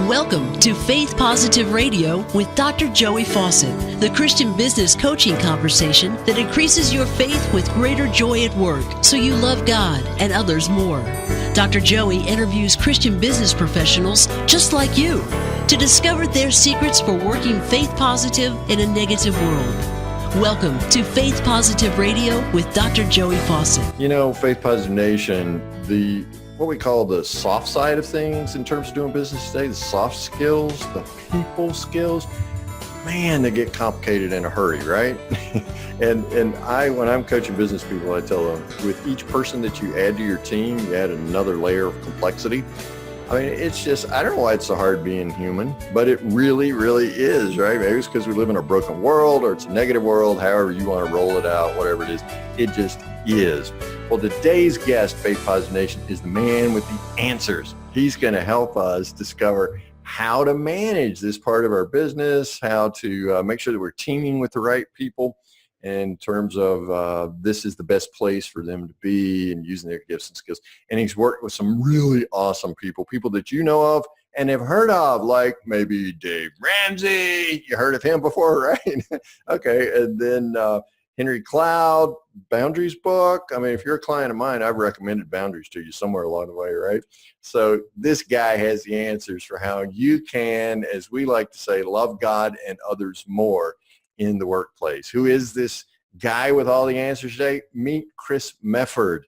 Welcome to Faith Positive Radio with Dr. Joey Fawcett, the Christian business coaching conversation that increases your faith with greater joy at work so you love God and others more. Dr. Joey interviews Christian business professionals just like you to discover their secrets for working faith positive in a negative world. Welcome to Faith Positive Radio with Dr. Joey Fawcett. You know, Faith Positive Nation, what we call the soft side of things in terms of doing business today, the soft skills, the people skills, man, they get complicated in a hurry, right? and when I'm coaching business people, I tell them, with each person that you add to your team, you add another layer of complexity. I mean, it's just, I don't know why it's so hard being human, but it really, really is, right? Maybe it's because we live in a broken world or it's a negative world, however you want to roll it out, whatever it is. It just is. Well, today's guest, Faith Positive Nation, is the man with the answers. He's going to help us discover how to manage this part of our business, how to make sure that we're teaming with the right people in terms of this is the best place for them to be and using their gifts and skills. And he's worked with some really awesome people that you know of and have heard of, like maybe Dave Ramsey. You heard of him before, right? Okay. And then Henry Cloud, Boundaries book. I mean, if you're a client of mine, I've recommended Boundaries to you somewhere along the way, right? So this guy has the answers for how you can, as we like to say, love God and others more in the workplace. Who is this guy with all the answers today? Meet Chris Mefford.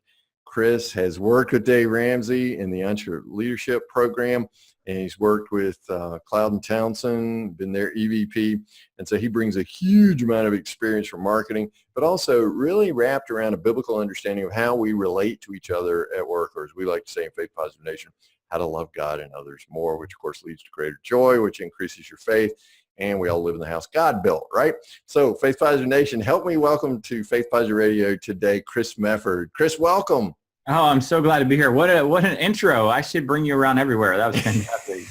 Chris has worked with Dave Ramsey in the Entrepreneur Leadership Program, and he's worked with Cloud and Townsend, been their EVP. And so he brings a huge amount of experience from marketing, but also really wrapped around a biblical understanding of how we relate to each other at work, or as we like to say in Faith Positive Nation, how to love God and others more, which of course leads to greater joy, which increases your faith. And we all live in the house God built, right? So Faith Positive Nation, help me welcome to Faith Positive Radio today, Chris Mefford. Chris, welcome. Oh, I'm so glad to be here. What an intro. I should bring you around everywhere. That was fantastic.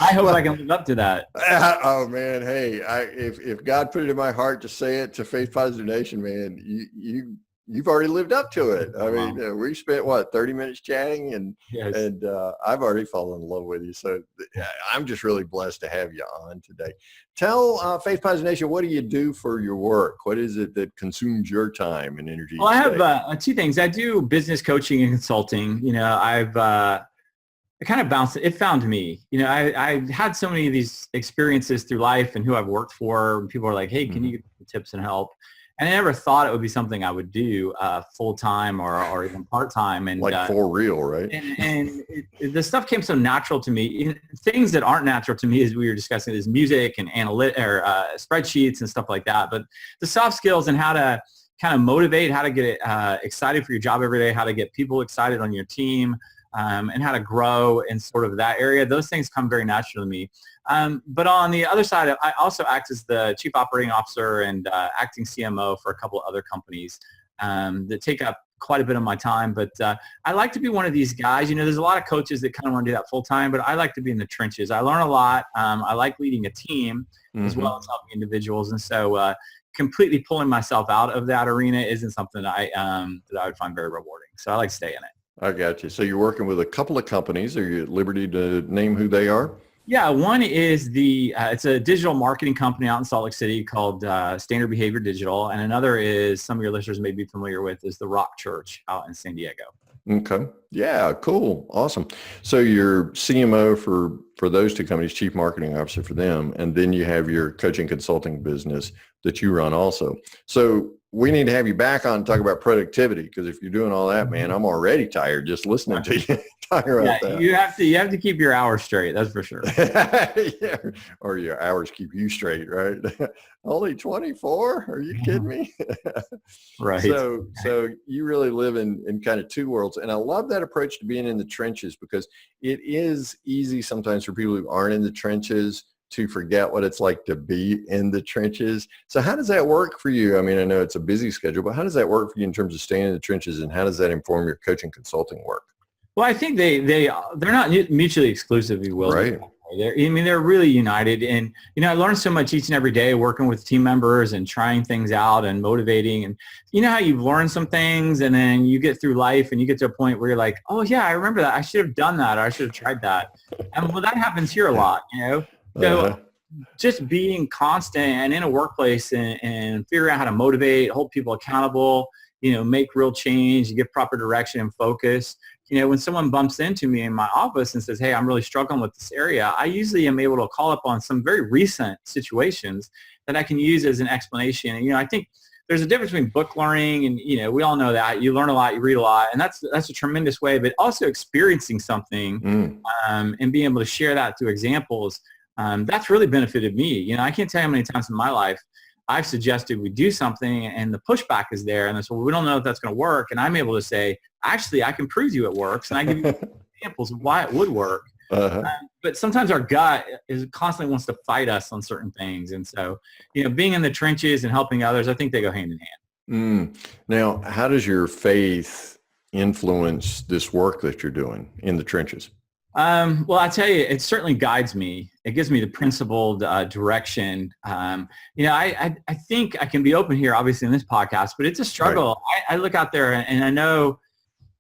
I hope I can live up to that. Oh, man. Hey, if God put it in my heart to say it to Faith Positive Nation, man, you've already lived up to it. I mean, we spent, 30 minutes chatting, and Yes. and I've already fallen in love with you. So I'm just really blessed to have you on today. Tell Faith Positive Nation, what do you do for your work? What is it that consumes your time and energy? Well, I have two things. I do business coaching and consulting. You know, I kind of bounced. It found me. You know, I had so many of these experiences through life and who I've worked for. And people are like, hey, can you give me tips and help? And I never thought it would be something I would do full-time or even part-time. And like for real, right? And the stuff came so natural to me. Things that aren't natural to me, as we were discussing, is music and spreadsheets and stuff like that. But the soft skills and how to kind of motivate, how to get excited for your job every day, how to get people excited on your team, and how to grow in sort of that area, those things come very natural to me. But on the other side, I also act as the chief operating officer and acting CMO for a couple of other companies that take up quite a bit of my time. But I like to be one of these guys. You know, there's a lot of coaches that kind of want to do that full time, but I like to be in the trenches. I learn a lot. I like leading a team as well as helping individuals. And so completely pulling myself out of that arena isn't something that I would find very rewarding. So I like to stay in it. I got you. So you're working with a couple of companies. Are you at liberty to name who they are? Yeah, one is it's a digital marketing company out in Salt Lake City called Standard Behavior Digital, and another is, some of your listeners may be familiar with, is the Rock Church out in San Diego. Okay. Yeah, cool. Awesome. So you're CMO for those two companies, chief marketing officer for them, and then you have your coaching consulting business that you run also. So we need to have you back on and talk about productivity, because if you're doing all that, man, I'm already tired just listening to you talk about that. You have to keep your hours straight. That's for sure. Yeah. Or your hours keep you straight, right? Only 24? Are you kidding me? Right. So you really live in kind of two worlds. And I love that approach to being in the trenches, because it is easy sometimes for people who aren't in the trenches to forget what it's like to be in the trenches. So how does that work for you? I mean, I know it's a busy schedule, but how does that work for you in terms of staying in the trenches, and how does that inform your coaching consulting work? Well, I think they're not mutually exclusive, you will. Right. They're really united. And, I learn so much each and every day working with team members and trying things out and motivating. And you know how you've learned some things and then you get through life and you get to a point where you're like, oh yeah, I remember that. I should have done that, or I should have tried that. And well, that happens here a lot, So just being constant and in a workplace and figuring out how to motivate, hold people accountable, make real change, give proper direction and focus. When someone bumps into me in my office and says, hey, I'm really struggling with this area, I usually am able to call upon some very recent situations that I can use as an explanation. And, I think there's a difference between book learning and, we all know that you learn a lot, you read a lot, and that's a tremendous way, but also experiencing something and being able to share that through examples. That's really benefited me. I can't tell you how many times in my life I've suggested we do something and the pushback is there and they say, well, we don't know if that's going to work. And I'm able to say, actually, I can prove to you it works. And I give you examples of why it would work. But sometimes our gut constantly wants to fight us on certain things. And so, being in the trenches and helping others, I think they go hand in hand. Now, how does your faith influence this work that you're doing in the trenches? Well, I tell you, it certainly guides me. It gives me the principled direction. I think I can be open here, obviously, in this podcast, but it's a struggle. Right. I look out there and I know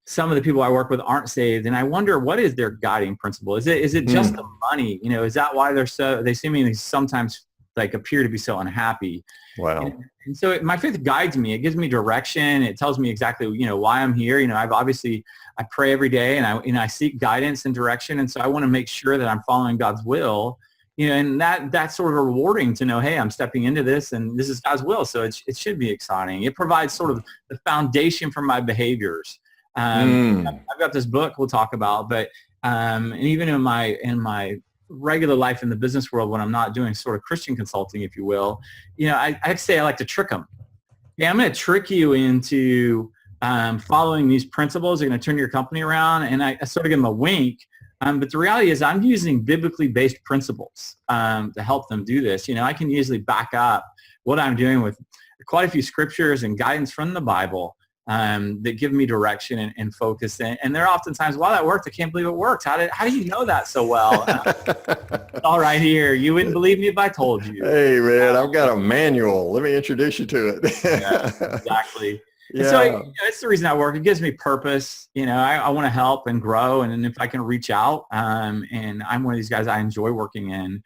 some of the people I work with aren't saved, and I wonder, what is their guiding principle? Is it just the money? Is that why they seemingly sometimes appear to be so unhappy? Wow. And so my faith guides me. It gives me direction. It tells me exactly, why I'm here. I pray every day and I seek guidance and direction. And so I want to make sure that I'm following God's will, and that's sort of rewarding to know, hey, I'm stepping into this and this is God's will. So it should be exciting. It provides sort of the foundation for my behaviors. I've got this book we'll talk about, but, and even in my regular life in the business world, when I'm not doing sort of Christian consulting, if you will, I say I like to trick them. Yeah, I'm going to trick you into following these principles. They're going to turn your company around, and I sort of give them a wink. But the reality is I'm using biblically based principles to help them do this. I can usually back up what I'm doing with quite a few scriptures and guidance from the Bible that give me direction and focus. And there are often times, wow, that worked. I can't believe it worked. How do you know that so well? All right, here. You wouldn't believe me if I told you. Hey, man, I've got a manual. Let me introduce you to it. Yeah, exactly. Yeah. So it's the reason I work. It gives me purpose. I want to help and grow. And if I can reach out, and I'm one of these guys, I enjoy working in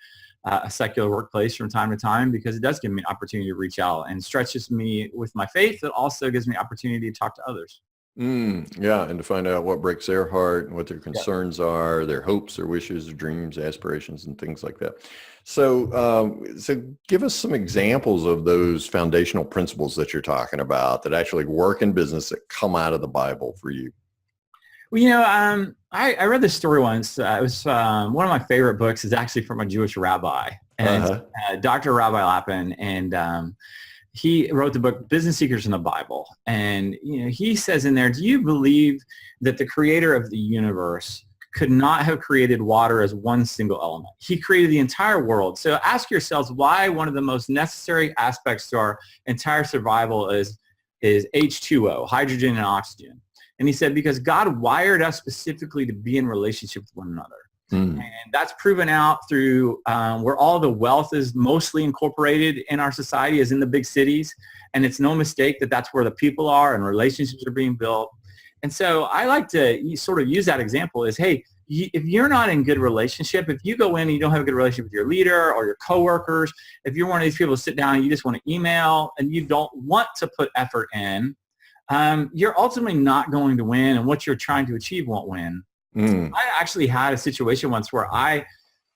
a secular workplace from time to time because it does give me an opportunity to reach out and stretches me with my faith. It also gives me opportunity to talk to others. Yeah, and to find out what breaks their heart and what their concerns are, their hopes, their wishes, their dreams, aspirations, and things like that. So, so give us some examples of those foundational principles that you're talking about that actually work in business that come out of the Bible for you. Well, I read this story once. It was one of my favorite books is actually from a Jewish rabbi, and Dr. Rabbi Lapin, and he wrote the book Business Secrets in the Bible. And he says in there, do you believe that the creator of the universe could not have created water as one single element? He created the entire world. So ask yourselves why one of the most necessary aspects to our entire survival is H2O, hydrogen and oxygen. And he said, because God wired us specifically to be in relationship with one another. And that's proven out through where all the wealth is mostly incorporated in our society is in the big cities. And it's no mistake that that's where the people are and relationships are being built. And so I like to sort of use that example is, hey, if you're not in good relationship, if you go in and you don't have a good relationship with your leader or your coworkers, if you're one of these people who sit down and you just want to email and you don't want to put effort in, you're ultimately not going to win, and what you're trying to achieve won't win. I actually had a situation once where I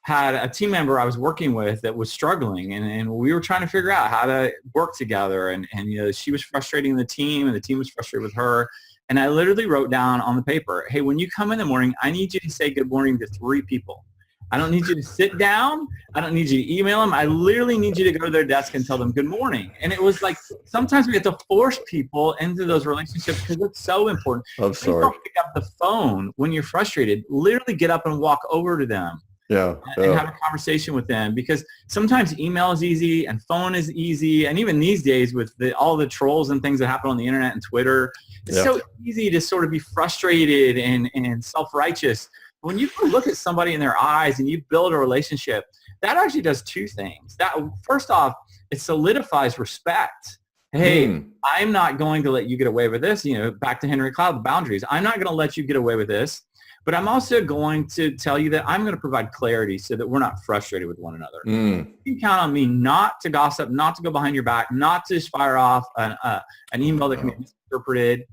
had a team member I was working with that was struggling, and we were trying to figure out how to work together, and she was frustrating the team and the team was frustrated with her. And I literally wrote down on the paper, hey, when you come in the morning, I need you to say good morning to 3 people. I don't need you to sit down. I don't need you to email them. I literally need you to go to their desk and tell them good morning. And it was like, sometimes we have to force people into those relationships because it's so important. I'm sorry. Don't pick up the phone when you're frustrated. Literally get up and walk over to them. And have a conversation with them, because sometimes email is easy and phone is easy. And even these days with all the trolls and things that happen on the internet and Twitter, it's so easy to sort of be frustrated and self-righteous. when you look at somebody in their eyes and you build a relationship, that actually does two things. That, first off, it solidifies respect. Hey, I'm not going to let you get away with this. Back to Henry Cloud, the boundaries. I'm not going to let you get away with this, but I'm also going to tell you that I'm going to provide clarity so that we're not frustrated with one another. You can count on me not to gossip, not to go behind your back, not to just fire off an email that can be misinterpreted.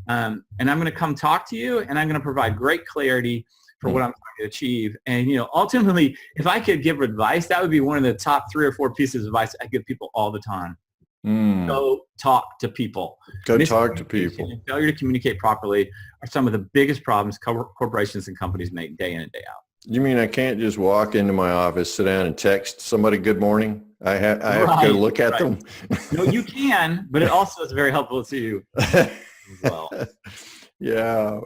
And I'm going to come talk to you, and I'm going to provide great clarity for what I'm trying to achieve. And, ultimately, if I could give advice, that would be one of the top 3 or 4 pieces of advice I give people all the time. Go talk to people. Go talk to people. And failure to communicate properly are some of the biggest problems corporations and companies make day in and day out. You mean I can't just walk into my office, sit down, and text somebody good morning? I have to go look at them. No, you can, but it also is very helpful to you as well. Yeah.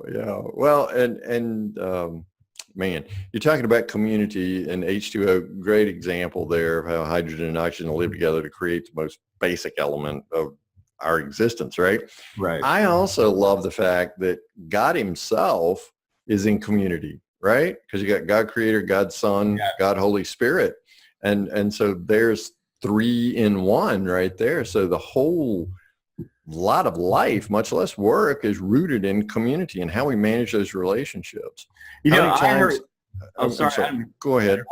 Well, and man, you're talking about community and H2O, great example there of how hydrogen and oxygen live together to create the most basic element of our existence, right? Right. I also love the fact that God himself is in community, right? Because you got God Creator, God Son, God Holy Spirit. And so there's 3 in 1 right there. So the whole lot of life, much less work, is rooted in community and how we manage those relationships. I heard, sorry. Go ahead.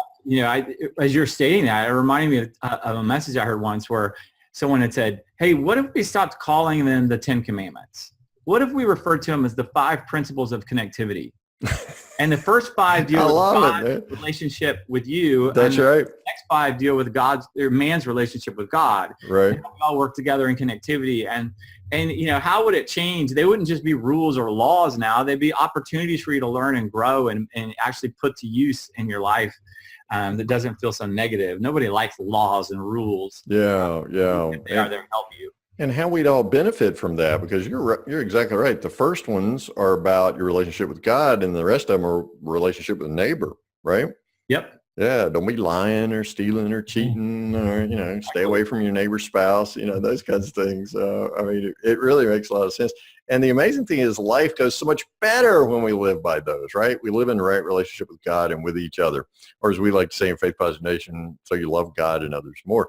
As you're stating that, it reminded me of a message I heard once where someone had said, hey, what if we stopped calling them the 10 Commandments? What if we referred to them as the 5 principles of connectivity? And the first 5 deal with God's relationship with you. That's right. The next 5 deal with man's relationship with God. Right. And how we all work together in connectivity. And how would it change? They wouldn't just be rules or laws now. They'd be opportunities for you to learn and grow and actually put to use in your life that doesn't feel so negative. Nobody likes laws and rules. Yeah. They are there to help you. And how we'd all benefit from that, because you're exactly right. The first ones are about your relationship with God, and the rest of them are relationship with neighbor, right? Yep. Yeah, don't be lying or stealing or cheating or, stay away from your neighbor's spouse, those kinds of things. It really makes a lot of sense. And the amazing thing is life goes so much better when we live by those, right? We live in the right relationship with God and with each other. Or as we like to say in Faith Positive Nation, so you love God and others more.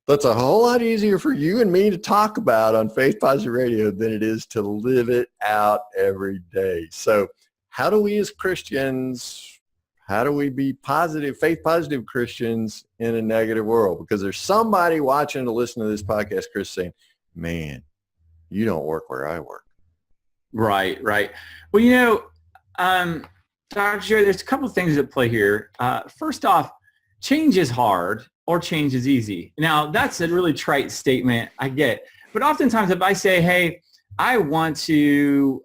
That's a whole lot easier for you and me to talk about on Faith Positive Radio than it is to live it out every day. So how do we as Christians, how do we be positive, faith positive Christians in a negative world? Because there's somebody watching to listen to this podcast, Chris, saying, man, you don't work where I work. Right. Well, Dr. Jerry, there's a couple of things at play here. First off, change is hard or change is easy. Now, that's a really trite statement, I get. But oftentimes if I say, hey, I want to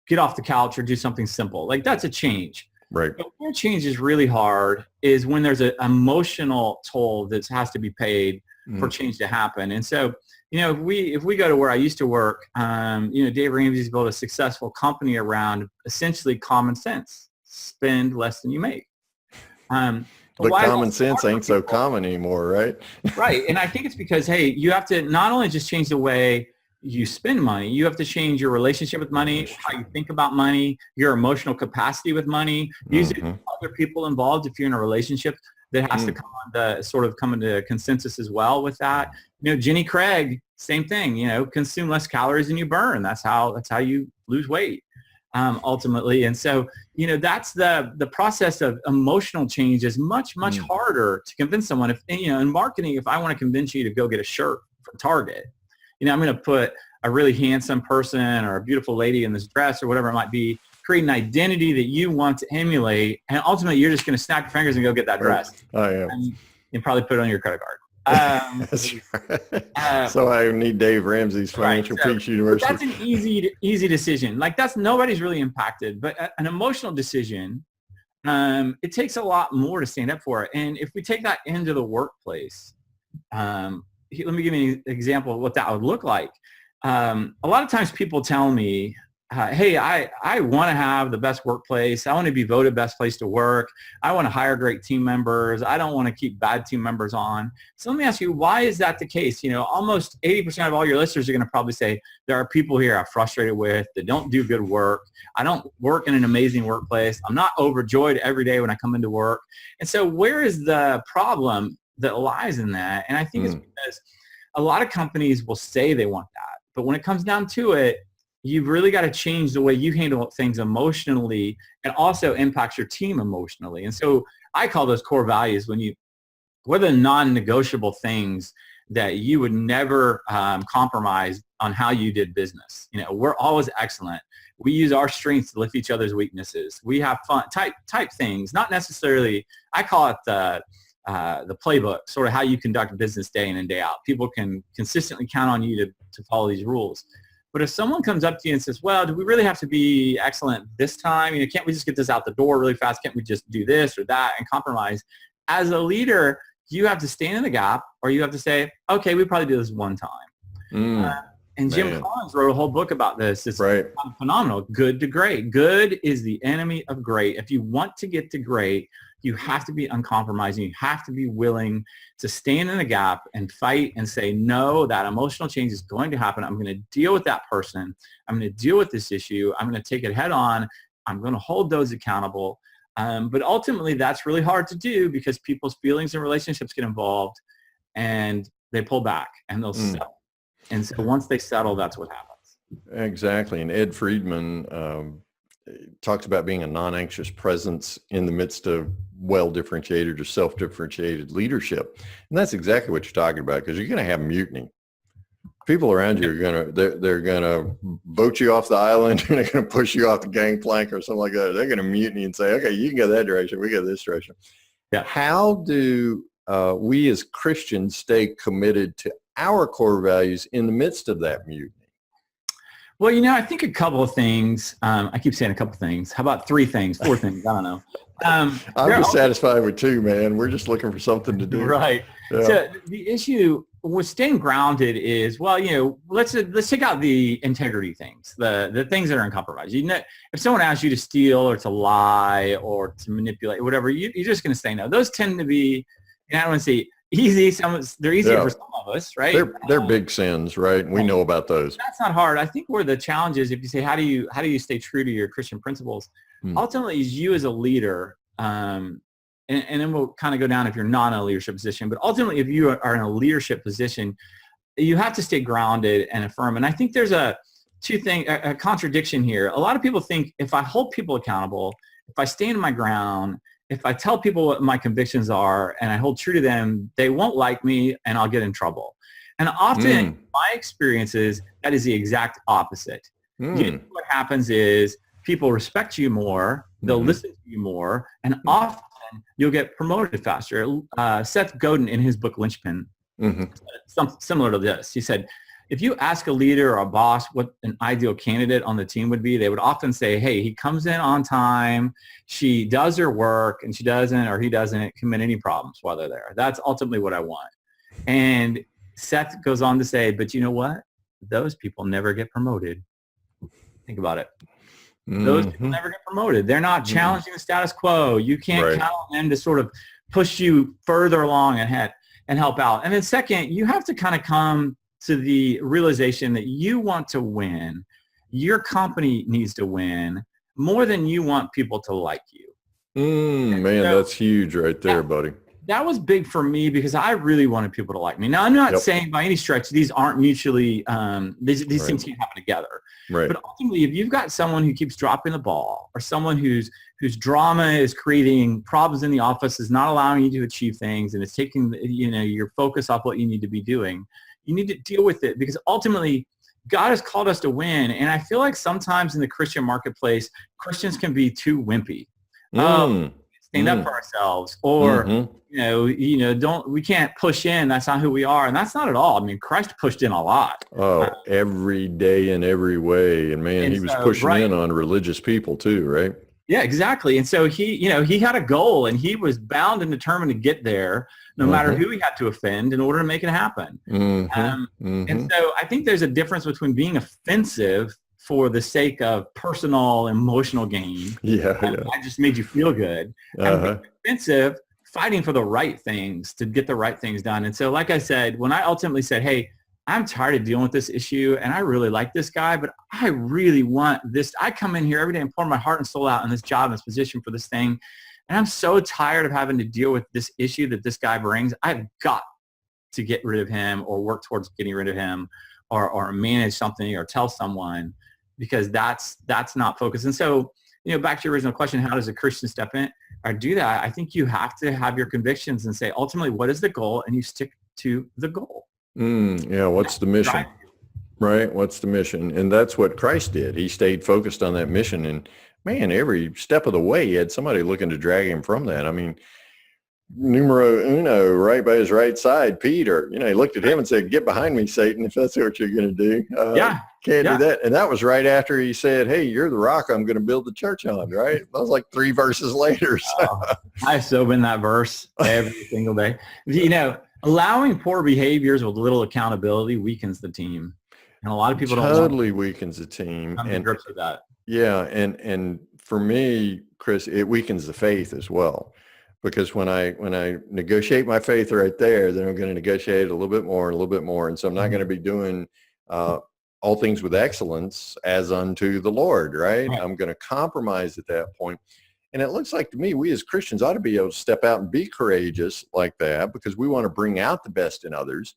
get off the couch or do something simple, like that's a change. Right. But where change is really hard is when there's an emotional toll that has to be paid for change to happen. And so, if we go to where I used to work, Dave Ramsey's built a successful company around essentially common sense. Spend less than you make. But common sense ain't so common anymore, right? Right. And I think it's because, hey, you have to not only just change the way you spend money, you have to change your relationship with money, how you think about money, your emotional capacity with money, usually other people involved if you're in a relationship that has to come into consensus as well with that. Jenny Craig, same thing, consume less calories than you burn. That's how you lose weight. Ultimately. And so, that's the process of emotional change is much harder to convince someone. If, in marketing, if I want to convince you to go get a shirt from Target, I'm going to put a really handsome person or a beautiful lady in this dress or whatever it might be, create an identity that you want to emulate. And ultimately, you're just going to snap your fingers and go get that dress. Oh, yeah. And probably put it on your credit card. That's right. So I need Dave Ramsey's Financial Peace University. That's an easy decision. Like nobody's really impacted, but an emotional decision, it takes a lot more to stand up for it. And if we take that into the workplace, let me give you an example of what that would look like. A lot of times people tell me, hey, I want to have the best workplace. I want to be voted best place to work. I want to hire great team members. I don't want to keep bad team members on. So let me ask you, why is that the case? Almost 80% of all your listeners are going to probably say, there are people here I'm frustrated with that don't do good work. I don't work in an amazing workplace. I'm not overjoyed every day when I come into work. And so where is the problem that lies in that? And I think it's because a lot of companies will say they want that. But when it comes down to it, you've really got to change the way you handle things emotionally, and also impacts your team emotionally. And so I call those core values what are the non-negotiable things that you would never compromise on how you did business. We're always excellent. We use our strengths to lift each other's weaknesses. We have fun type things, not necessarily, I call it the playbook, sort of how you conduct business day in and day out. People can consistently count on you to follow these rules. But if someone comes up to you and says, well, do we really have to be excellent this time? Can't we just get this out the door really fast? Can't we just do this or that and compromise? As a leader, you have to stand in the gap, or you have to say, okay, we probably do this one time. And Jim Collins wrote a whole book about this. It's phenomenal. Good to great. Good is the enemy of great. If you want to get to great, you have to be uncompromising. You have to be willing to stand in the gap and fight and say, no, that emotional change is going to happen. I'm going to deal with that person. I'm going to deal with this issue. I'm going to take it head on. I'm going to hold those accountable. But ultimately, that's really hard to do because people's feelings and relationships get involved, and they pull back and they'll settle. And so once they settle, that's what happens. Exactly. And Ed Friedman talks about being a non-anxious presence in the midst of well-differentiated or self-differentiated leadership. And that's exactly what you're talking about, because you're going to have mutiny. People around you are they're going to boat you off the island, and they're going to push you off the gangplank or something like that. They're going to mutiny and say, okay, you can go that direction. We go this direction. Yeah. How do we as Christians stay committed to our core values in the midst of that mutiny? Well, I think a couple of things. I keep saying a couple of things. How about 3 things, 4 things? I don't know. I'm just satisfied with 2, man. We're just looking for something to do. Right. Yeah. So the issue with staying grounded is, let's take out the integrity things, the things that are uncompromised. If someone asks you to steal or to lie or to manipulate, whatever, you're just going to say no. Those tend to be, I don't want to say easy. They're easier for some of us, right? They're big sins, right? We know about those. That's not hard. I think where the challenge is, if you say, how do you stay true to your Christian principles? Ultimately, is you as a leader, and then we'll kind of go down if you're not in a leadership position. But ultimately, if you are in a leadership position, you have to stay grounded and affirm. And I think there's a contradiction here. A lot of people think if I hold people accountable, if I stand my ground, if I tell people what my convictions are and I hold true to them, they won't like me and I'll get in trouble. And often my experience is that is the exact opposite. What happens is people respect you more, they'll listen to you more, and often you'll get promoted faster. Seth Godin, in his book Lynchpin, something similar to this. He said, if you ask a leader or a boss what an ideal candidate on the team would be, they would often say, hey, he comes in on time, she does her work, and she doesn't or he doesn't commit any problems while they're there. That's ultimately what I want. And Seth goes on to say, but you know what? Those people never get promoted. Think about it. Those people never get promoted. They're not challenging the status quo. You can't count on them to sort of push you further along ahead and help out. And then second, you have to kind of come to the realization that you want to win. Your company needs to win more than you want people to like you. Man, so, that's huge right there, buddy. That was big for me because I really wanted people to like me. Now, I'm not saying by any stretch these aren't mutually, these things can't happen together. Right. But ultimately, if you've got someone who keeps dropping the ball or someone whose drama is creating problems in the office, is not allowing you to achieve things, and it's taking your focus off what you need to be doing, you need to deal with it, because ultimately God has called us to win. And I feel like sometimes in the Christian marketplace, Christians can be too wimpy. Stand up for ourselves, or we can't push in. That's not who we are, and that's not at all. I mean, Christ pushed in a lot. Every day in every way, and man, he was pushing in on religious people too, right? Yeah, exactly. And so he had a goal, and he was bound and determined to get there, no matter who he had to offend in order to make it happen. And so I think there's a difference between being offensive for the sake of personal emotional gain. Yeah. I just made you feel good. And expensive fighting for the right things to get the right things done. And so, like I said, when I ultimately said, hey, I'm tired of dealing with this issue and I really like this guy, but I really want this. I come in here every day and pour my heart and soul out in this job, in this position for this thing. And I'm so tired of having to deal with this issue that this guy brings. I've got to get rid of him or work towards getting rid of him or manage something or tell someone, because that's not focused. And so, back to your original question, how does a Christian step in or do that? I think you have to have your convictions and say, ultimately, what is the goal? And you stick to the goal. What's the mission? Right? What's the mission? And that's what Christ did. He stayed focused on that mission. And man, every step of the way, he had somebody looking to drag him from that. I mean, numero uno, right by his right side, Peter, he looked at him and said, get behind me, Satan, if that's what you're going to do. Can't do that. And that was right after he said, hey, you're the rock I'm going to build the church on, right? That was like 3 verses later. So. I've so been that verse every single day. Allowing poor behaviors with little accountability weakens the team. And a lot of people totally weakens the team. I'm in grips with that. Yeah. And for me, Chris, it weakens the faith as well. Because when I negotiate my faith right there, then I'm going to negotiate a little bit more and a little bit more. And so I'm not going to be doing all things with excellence as unto the Lord, right? I'm going to compromise at that point. And it looks like to me, we as Christians ought to be able to step out and be courageous like that because we want to bring out the best in others.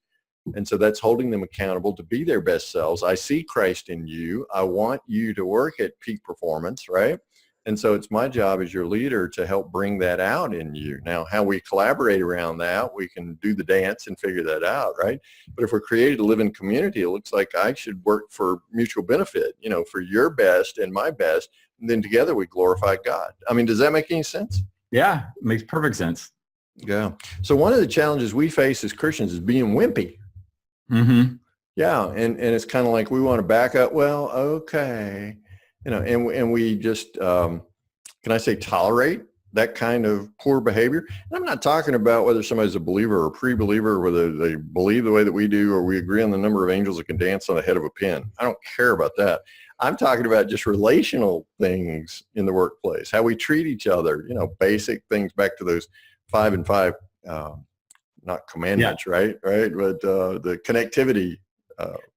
And so that's holding them accountable to be their best selves. I see Christ in you. I want you to work at peak performance, right? And so it's my job as your leader to help bring that out in you. Now, how we collaborate around that, we can do the dance and figure that out, right? But if we're created to live in community, it looks like I should work for mutual benefit, for your best and my best. And then together we glorify God. I mean, does that make any sense? Yeah, it makes perfect sense. Yeah. So one of the challenges we face as Christians is being wimpy. Mm-hmm. Yeah. And it's kind of like we want to back up. Well, okay. And we just, can I say tolerate that kind of poor behavior? And I'm not talking about whether somebody's a believer or a pre-believer, or whether they believe the way that we do, or we agree on the number of angels that can dance on the head of a pin. I don't care about that. I'm talking about just relational things in the workplace, how we treat each other, basic things back to those 5 and 5, not commandments, right? But the connectivity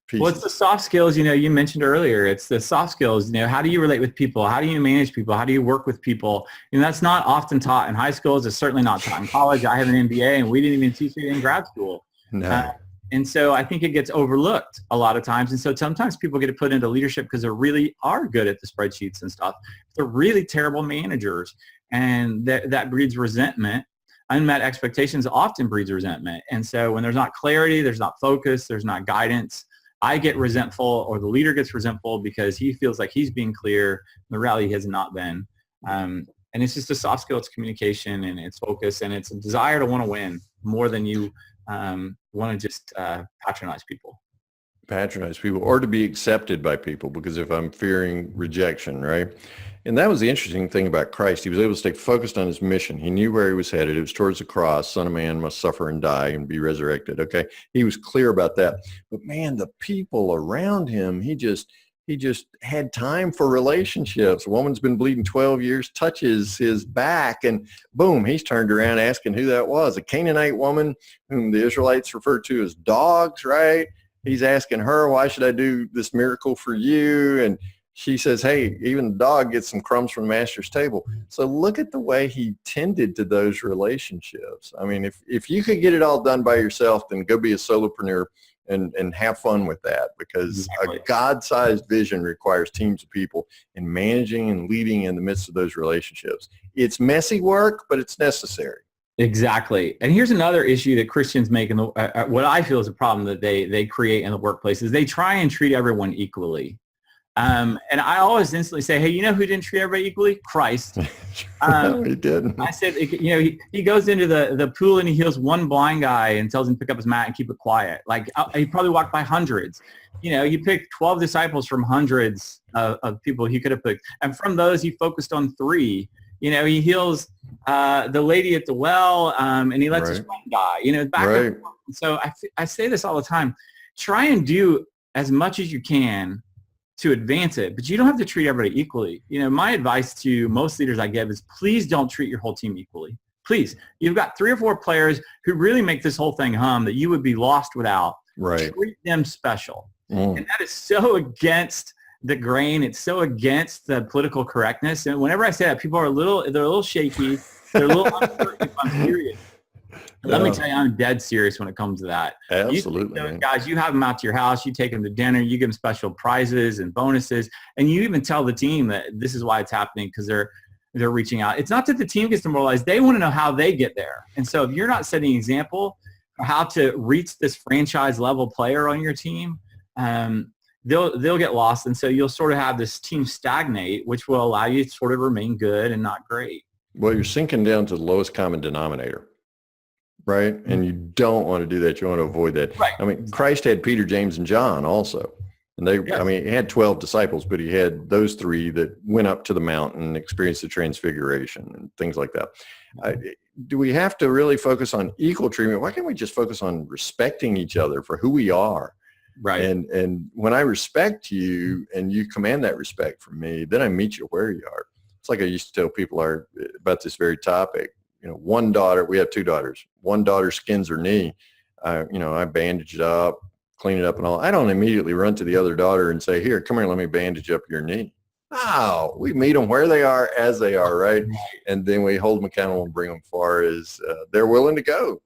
piece. Well, it's the soft skills, you mentioned earlier. It's the soft skills, how do you relate with people? How do you manage people? How do you work with people? That's not often taught in high schools. It's certainly not taught in college. I have an MBA and we didn't even teach it in grad school. No. And so I think it gets overlooked a lot of times. And so sometimes people get put into leadership because they really are good at the spreadsheets and stuff. They're really terrible managers. And that breeds resentment. Unmet expectations often breeds resentment. And so when there's not clarity, there's not focus, there's not guidance, I get resentful, or the leader gets resentful because he feels like he's being clear. The reality has not been. And it's just a soft skill. It's communication and it's focus and it's a desire to want to win more than you want to just patronize people. Or to be accepted by people, because if I'm fearing rejection, right? And that was the interesting thing about Christ. He was able to stay focused on his mission. He knew where he was headed. It was towards the cross. Son of Man must suffer and die and be resurrected. Okay. He was clear about that. But man, the people around him, he just had time for relationships. A woman's been bleeding 12 years, touches his back, and boom, he's turned around asking who that was. A Canaanite woman whom the Israelites referred to as dogs, right? He's asking her, why should I do this miracle for you? And she says, hey, even the dog gets some crumbs from the master's table. So look at the way he tended to those relationships. I mean, if you could get it all done by yourself, then go be a solopreneur and have fun with that, because a God-sized vision requires teams of people and managing and leading in the midst of those relationships. It's messy work, but it's necessary. Exactly. And here's another issue that Christians make, in the, what I feel is a problem that they create in the workplace, is they try and treat everyone equally. And I always instantly say, hey, you know who didn't treat everybody equally? Christ. No, he didn't. I said, he goes into the pool and he heals one blind guy and tells him to pick up his mat and keep it quiet. Like, he probably walked by hundreds. He picked 12 disciples from hundreds of people he could have picked. And from those, he focused on 3. He heals the lady at the well, and he lets his friend die. Back and forth. So I say this all the time. Try and do as much as you can to advance it, but you don't have to treat everybody equally. My advice to most leaders I give is please don't treat your whole team equally. Please. You've got 3 or 4 players who really make this whole thing hum that you would be lost without. Right. Treat them special. And that is so against the grain. It's so against the political correctness. And whenever I say that, people are they're a little shaky. They're a little uncertain if I'm serious. Let me tell you, I'm dead serious when it comes to that. Absolutely. Those guys, you have them out to your house, you take them to dinner, you give them special prizes and bonuses, and you even tell the team that this is why it's happening because they're reaching out. It's not that the team gets demoralized. They want to know how they get there. And so if you're not setting an example for how to reach this franchise level player on your team, they'll get lost. And so you'll sort of have this team stagnate, which will allow you to sort of remain good and not great. Well, you're sinking down to the lowest common denominator, right? And you don't want to do that. You want to avoid that. Right. I mean, Christ had Peter, James, and John also. And he had 12 disciples, but he had those 3 that went up to the mountain and experienced the transfiguration and things like that. Do we have to really focus on equal treatment? Why can't we just focus on respecting each other for who we are? Right. And when I respect you and you command that respect from me, then I meet you where you are. It's like I used to tell people about this very topic. One daughter, we have 2 daughters. One daughter skins her knee. I bandage it up, clean it up and all. I don't immediately run to the other daughter and say, here, come here, let me bandage up your knee. No, we meet them where they are as they are, right? And then we hold them accountable and bring them far as they're willing to go.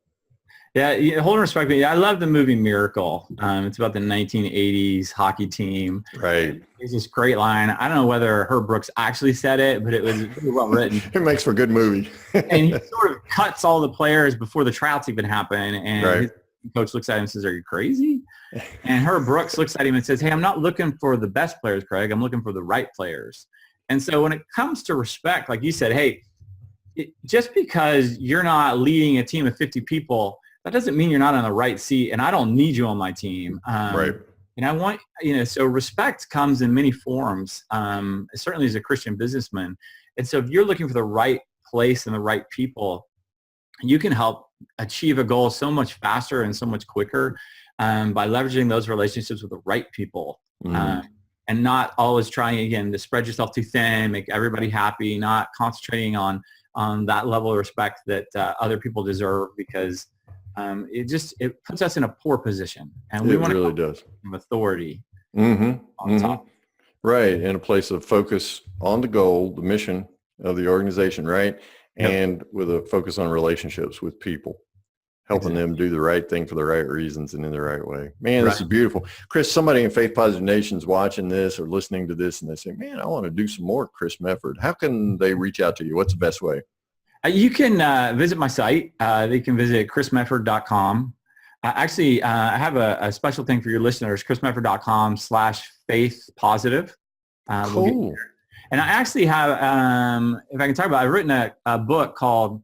Yeah, hold and respect me. I love the movie Miracle. It's about the 1980s hockey team. Right. There's this great line. I don't know whether Herb Brooks actually said it, but it was really well written. It makes for a good movie. And he sort of cuts all the players before the tryouts even happen. And his coach looks at him and says, are you crazy? And Herb Brooks looks at him and says, hey, I'm not looking for the best players, Craig. I'm looking for the right players. And so when it comes to respect, like you said, hey, just because you're not leading a team of 50 people, that doesn't mean you're not on the right seat, and I don't need you on my team. Right. And I want, so respect comes in many forms, certainly as a Christian businessman. And so if you're looking for the right place and the right people, you can help achieve a goal so much faster and so much quicker by leveraging those relationships with the right people. And not always trying, again, to spread yourself too thin, make everybody happy, not concentrating on that level of respect that other people deserve, because it puts us in a poor position, and we want to does authority on top. Right, in a place of focus on the goal, the mission of the organization, right, and with a focus on relationships with people, helping them do the right thing for the right reasons and in the right way. Man, this is beautiful. Chris, somebody in Faith Positive Nation's watching this or listening to this, and they say, "Man, I want to do some more Chris Mefford." How can they reach out to you? What's the best way? You can visit my site. They can visit chrismefford.com. Actually, I have a special thing for your listeners, chrismefford.com/faithpositive. Cool. And I actually have, if I can talk about it, I've written a book called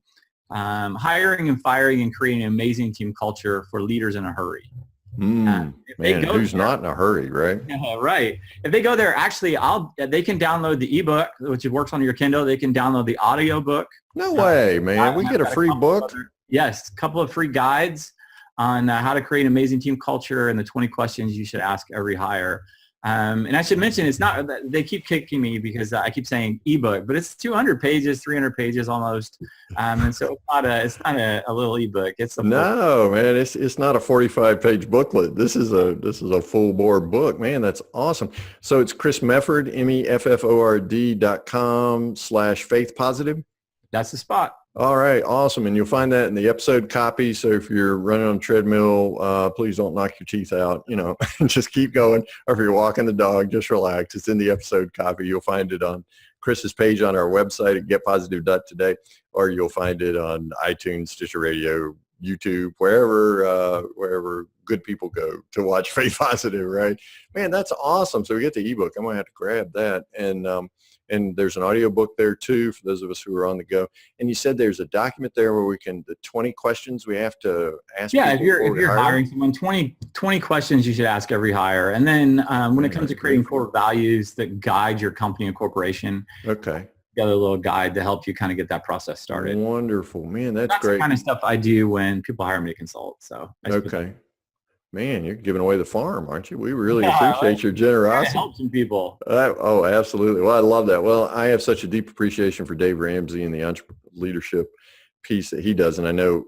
Hiring and Firing and Creating an Amazing Team Culture for Leaders in a Hurry. Man, who's not in a hurry, right? Right. If they go there, actually, they can download the ebook, which works on your Kindle. They can download the audio book. No way, man. We get a free book? Yes, a couple of free guides on how to create an amazing team culture and the 20 questions you should ask every hire. And I should mention, it's not, they keep kicking me because I keep saying ebook, but it's 200 pages, 300 pages almost. And so it's not a little ebook. It's a no, man, it's not a 45-page booklet. This is a full bore book, man. That's awesome. So it's Chris Mefford, MEFFORD.com/faithpositive. That's the spot. All right. Awesome. And you'll find that in the episode copy. So if you're running on a treadmill, please don't knock your teeth out, just keep going. Or if you're walking the dog, just relax. It's in the episode copy. You'll find it on Chris's page on our website at getpositive.today, or you'll find it on iTunes, Stitcher Radio, YouTube, wherever good people go to watch Faith Positive, right? Man, that's awesome. So we get the ebook. I'm going to have to grab that. And there's an audio book there too, for those of us who are on the go. And you said there's a document there where the 20 questions we have to ask. Yeah, if you're hiring someone, 20 questions you should ask every hire. And then when it comes to creating core values that guide your company and corporation, okay, got a little guide to help you kind of get that process started. Wonderful, man. That's great. The kind of stuff I do when people hire me to consult. So okay. Man, you're giving away the farm, aren't you? We really appreciate your generosity. Help some people. Oh, absolutely. Well, I love that. Well, I have such a deep appreciation for Dave Ramsey and the leadership piece that he does. And I know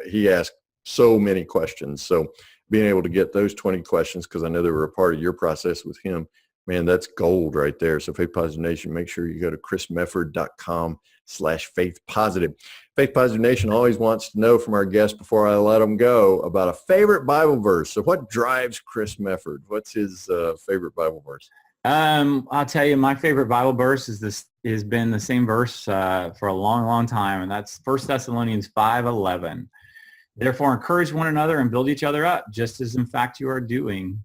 he asks so many questions. So being able to get those 20 questions, because I know they were a part of your process with him, man, that's gold right there. So Faith Positive Nation, make sure you go to chrismefford.com/faith positive. Faith Positive Nation always wants to know from our guests before I let them go about a favorite Bible verse. So what drives Chris Mefford? What's his favorite Bible verse? I'll tell you, my favorite Bible verse has been the same verse for a long, long time, and that's 1 Thessalonians 5:11. Therefore, encourage one another and build each other up, just as in fact you are doing.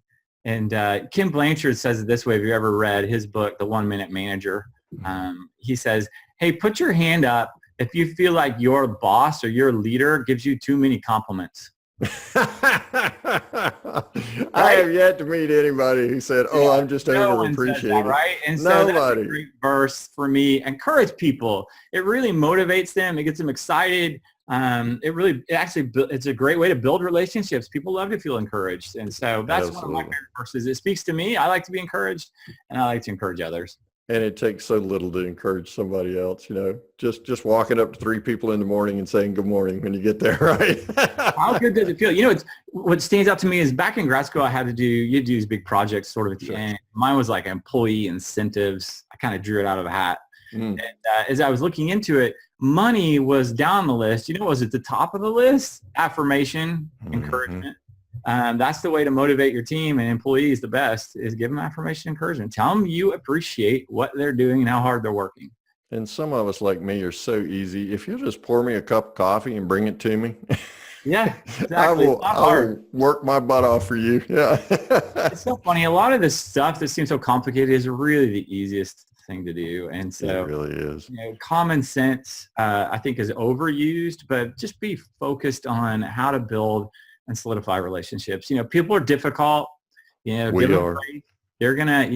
And Kim Blanchard says it this way. If you ever read his book, The 1 Minute Manager, he says, hey, put your hand up if you feel like your boss or your leader gives you too many compliments. I have yet to meet anybody who said, "Oh, I'm just overappreciated." Right? And so that's a great verse for me. Encourage people. It really motivates them. It gets them excited. It's a great way to build relationships. People love to feel encouraged, and so that's one of my favorite verses. It speaks to me. I like to be encouraged, and I like to encourage others. And it takes so little to encourage somebody else, just walking up to 3 people in the morning and saying good morning when you get there, right? How good does it feel? It's what stands out to me is back in grad school, you do these big projects sort of at the end. Mine was like employee incentives. I kind of drew it out of a hat. And as I was looking into it, money was down the list. What was at the top of the list? Affirmation, encouragement. That's the way to motivate your team and employees the best is give them affirmation, encouragement. Tell them you appreciate what they're doing and how hard they're working. And some of us like me are so easy. If you'll just pour me a cup of coffee and bring it to me. Yeah, exactly. I will work my butt off for you. Yeah. It's so funny. A lot of this stuff that seems so complicated is really the easiest thing to do. And so it really is. Common sense, I think, is overused, but just be focused on how to build and solidify relationships. People are difficult. We are. They're gonna,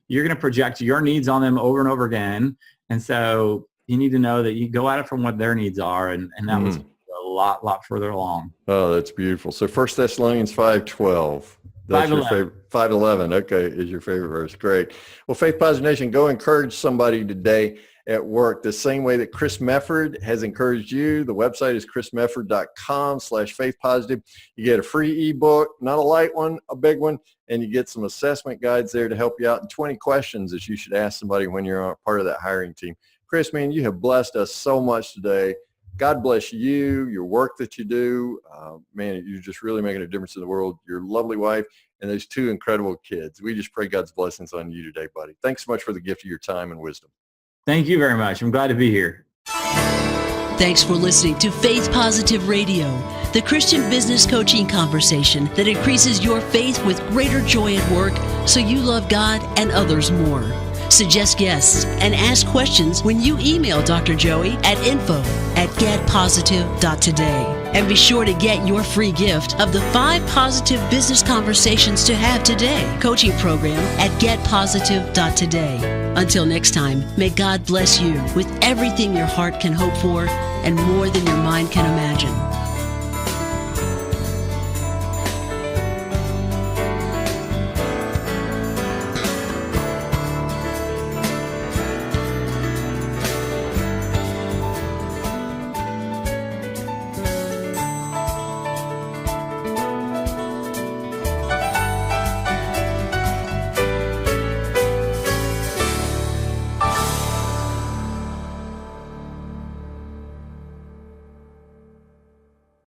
you're gonna project your needs on them over and over again, and so you need to know that you go at it from what their needs are, and that was a lot further along. Oh, that's beautiful. So 1 Thessalonians 5:12. That's 5:11. Your favorite. 5:11. Okay, is your favorite verse. Great. Well, Faith Positive Nation, go encourage somebody today at work the same way that Chris Mefford has encouraged you. The website is chrismefford.com/faith positive. You get a free ebook, not a light one, a big one, and you get some assessment guides there to help you out, and 20 questions that you should ask somebody when you're a part of that hiring team. Chris, man, you have blessed us so much today. God bless you, your work that you do. Man, you're just really making a difference in the world. Your lovely wife and those 2 incredible kids. We just pray God's blessings on you today, buddy. Thanks so much for the gift of your time and wisdom. Thank you very much. I'm glad to be here. Thanks for listening to Faith Positive Radio, the Christian business coaching conversation that increases your faith with greater joy at work so you love God and others more. Suggest guests and ask questions when you email Dr. Joey at info@getpositive.today. And be sure to get your free gift of the 5 positive business conversations to have today coaching program at getpositive.today. Until next time, may God bless you with everything your heart can hope for and more than your mind can imagine.